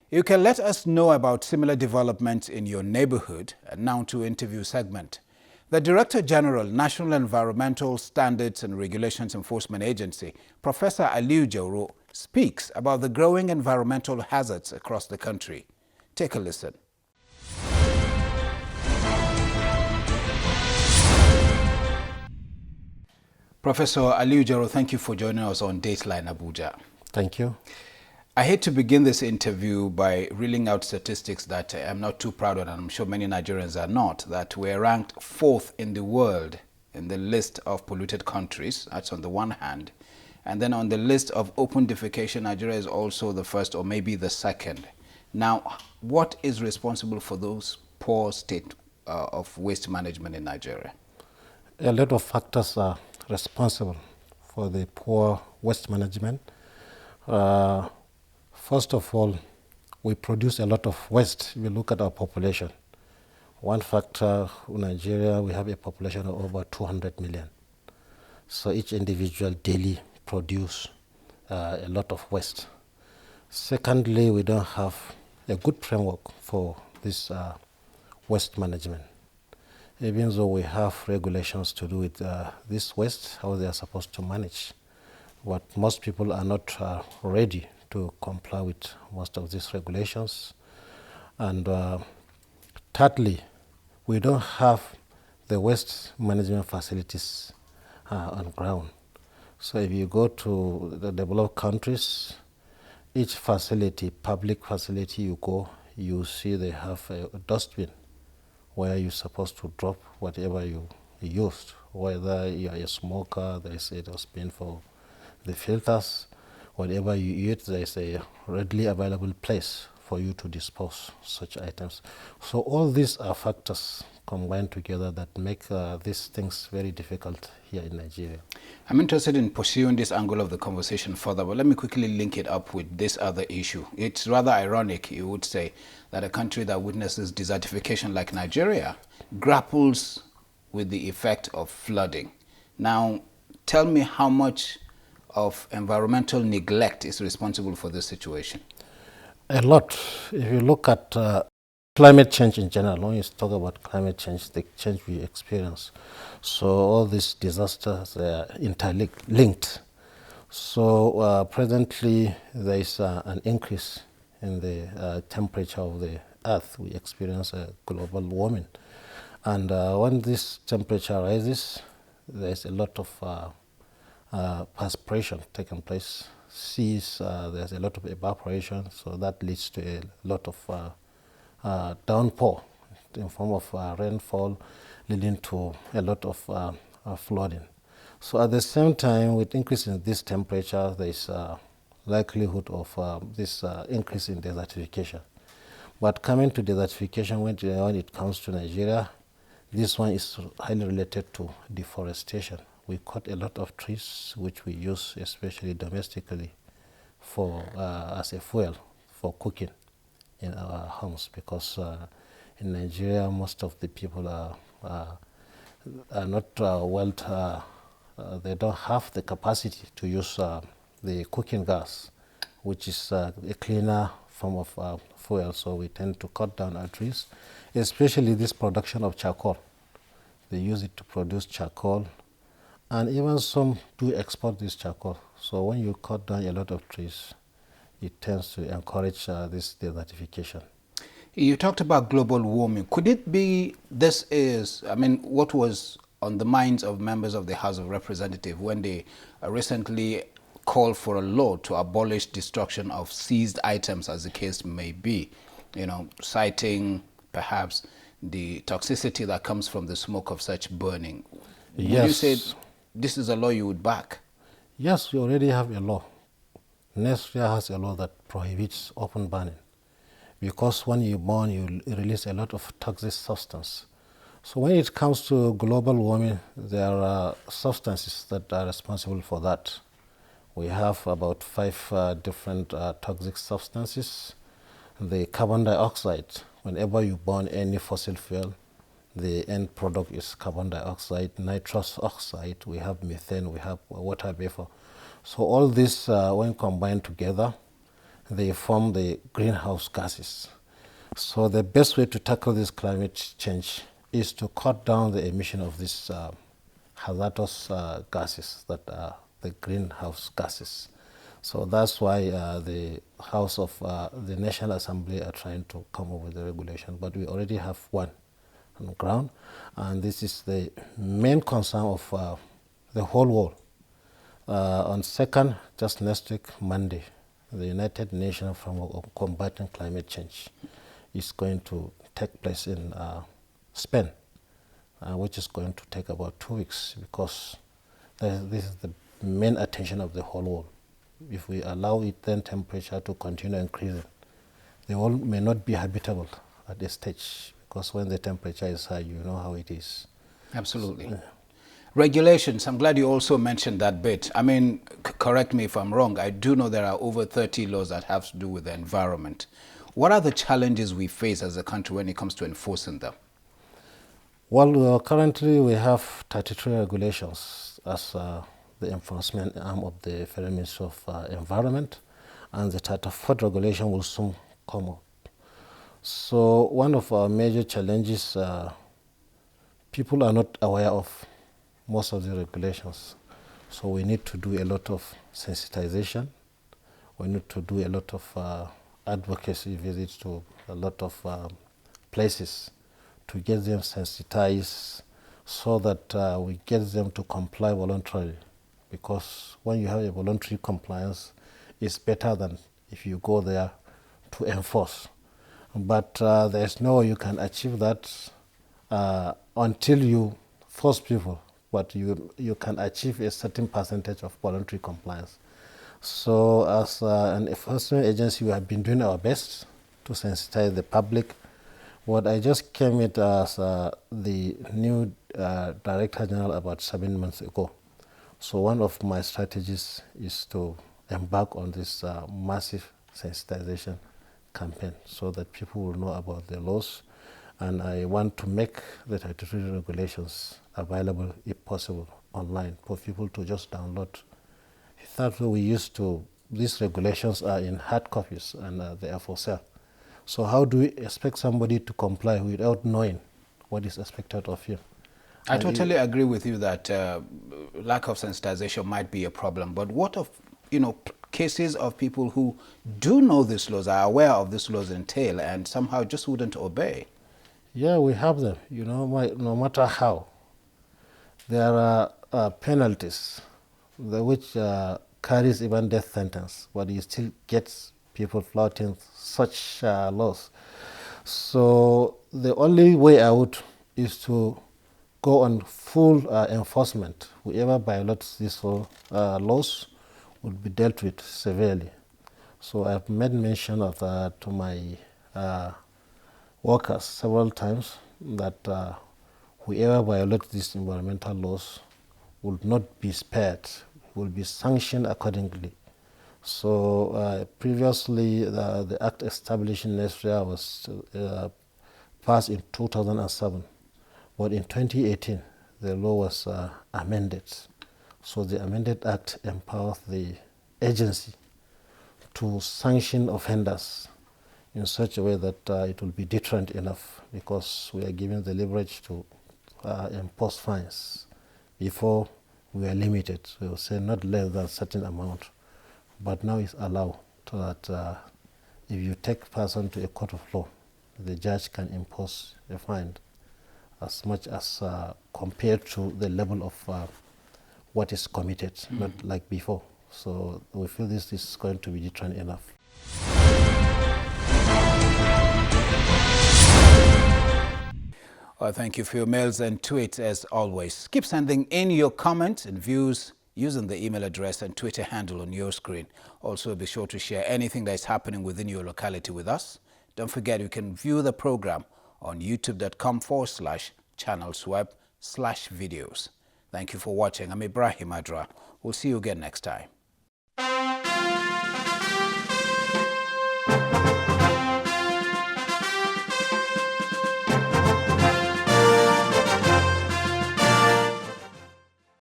You can let us know about similar developments in your neighborhood. And now to interview segment. The Director General, National Environmental Standards and Regulations Enforcement Agency, Professor Aliu Jauro, speaks about the growing environmental hazards across the country. Take a listen. Professor Aliu Jauro, thank you for joining us on Dateline Abuja. Thank you. I hate to begin this interview by reeling out statistics that I'm not too proud of, and I'm sure many Nigerians are not, that we're ranked 4th in the world in the list of polluted countries. That's on the one hand. And then on the list of open defecation, Nigeria is also the first or maybe the second. Now, what is responsible for those poor state of waste management in Nigeria? A lot of factors are responsible for the poor waste management. First of all, we produce a lot of waste. If you look at our population, one factor in Nigeria, we have a population of over 200 million. So each individual daily produce a lot of waste. Secondly, we don't have a good framework for this waste management. Even though we have regulations to do with this waste, how they are supposed to manage. But most people are not ready to comply with most of these regulations. And thirdly, we don't have the waste management facilities on ground. So if you go to the developed countries, each facility, public facility you go, you see they have a dustbin where you're supposed to drop whatever you used. Whether you are a smoker, there is a dustbin for the filters. Whatever you eat, there is a readily available place for you to dispose such items. So all these are factors combined together that make these things very difficult here in Nigeria. I'm interested in pursuing this angle of the conversation further, but let me quickly link it up with this other issue. It's rather ironic, you would say, that a country that witnesses desertification like Nigeria grapples with the effect of flooding. Now, tell me how much of environmental neglect is responsible for this situation? A lot. If you look at climate change in general, when you talk about climate change, the change we experience. So all these disasters are interlinked. So presently there is an increase in the temperature of the earth. We experience a global warming. And when this temperature rises, there is a lot of perspiration taking place. Seas, there's a lot of evaporation, so that leads to a lot of downpour in form of rainfall, leading to a lot of flooding. So at the same time, with increase in this temperature, there is a likelihood of this increase in desertification. But coming to desertification, when it comes to Nigeria, this one is highly related to deforestation. We cut a lot of trees, which we use especially domestically for as a fuel for cooking in our homes, because in Nigeria most of the people are not they don't have the capacity to use the cooking gas, which is a cleaner form of fuel. So we tend to cut down our trees, especially this production of charcoal. They use it to produce charcoal, and even some do export this charcoal. So when you cut down a lot of trees, it tends to encourage this desertification. You talked about global warming. Could it be what was on the minds of members of the House of Representatives when they recently called for a law to abolish destruction of seized items, as the case may be, citing perhaps the toxicity that comes from the smoke of such burning? Yes. Would you say this is a law you would back? Yes, we already have a law. NESREA has a law that prohibits open burning, because when you burn, you release a lot of toxic substance. So when it comes to global warming, there are substances that are responsible for that. We have about 5 different toxic substances. The carbon dioxide, whenever you burn any fossil fuel, the end product is carbon dioxide, nitrous oxide, we have methane, we have water vapor. So all this, when combined together, they form the greenhouse gases. So the best way to tackle this climate change is to cut down the emission of these hazardous gases that are the greenhouse gases. So that's why the House of the National Assembly are trying to come up with a regulation, but we already have one on the ground, and this is the main concern of the whole world. On 2nd, just next week, Monday, the United Nations Framework on Combating Climate Change is going to take place in Spain, which is going to take about 2 weeks, because this is the main attention of the whole world. If we allow it, then temperature to continue increasing, the world may not be habitable at this stage, because when the temperature is high, you know how it is. Absolutely. Regulations, I'm glad you also mentioned that bit. I mean, correct me if I'm wrong, I do know there are over 30 laws that have to do with the environment. What are the challenges we face as a country when it comes to enforcing them? Well, currently we have 33 regulations as the enforcement arm of the Federal Ministry of Environment, and the 34th regulation will soon come up. So one of our major challenges, people are not aware of most of the regulations. So we need to do a lot of sensitization. We need to do a lot of advocacy visits to a lot of places to get them sensitized, so that we get them to comply voluntarily. Because when you have a voluntary compliance, it's better than if you go there to enforce. But there's no way you can achieve that until you force people, but you can achieve a certain percentage of voluntary compliance. So as an enforcement agency, we have been doing our best to sensitize the public. What I just came in as the new Director General about 7 months ago. So one of my strategies is to embark on this massive sensitization campaign, so that people will know about the laws. And I want to make the 33 regulations available, if possible, online for people to just download. That way, these regulations are in hard copies, and they are for sale. So how do we expect somebody to comply without knowing what is expected of you? I totally agree with you that lack of sensitization might be a problem. But what of, cases of people who do know these laws, are aware of these laws entail, and somehow just wouldn't obey? Yeah, we have them. No matter how, there are penalties, which carries even death sentence, but you still get people flouting such laws. So the only way out is to go on full enforcement. Whoever violates these laws would be dealt with severely. So I've made mention of that to my workers several times, that whoever violates these environmental laws will not be spared, will be sanctioned accordingly. So previously, the act establishing NESREA was passed in 2007, but in 2018, the law was amended. So the amended act empowers the agency to sanction offenders in such a way that it will be deterrent enough, because we are given the leverage to impose fines. Before, we are limited. We will say not less than a certain amount. But now it's allowed, so that if you take a person to a court of law, the judge can impose a fine as much as compared to the level of what is committed, not like before. So we feel this is going to be deterrent enough. Well, thank you for your mails and tweets as always. Keep sending in your comments and views using the email address and Twitter handle on your screen. Also, be sure to share anything that is happening within your locality with us. Don't forget, you can view the program on youtube.com/channelsweb/videos. Thank you for watching. I'm Ibrahim Adra. We'll see you again next time.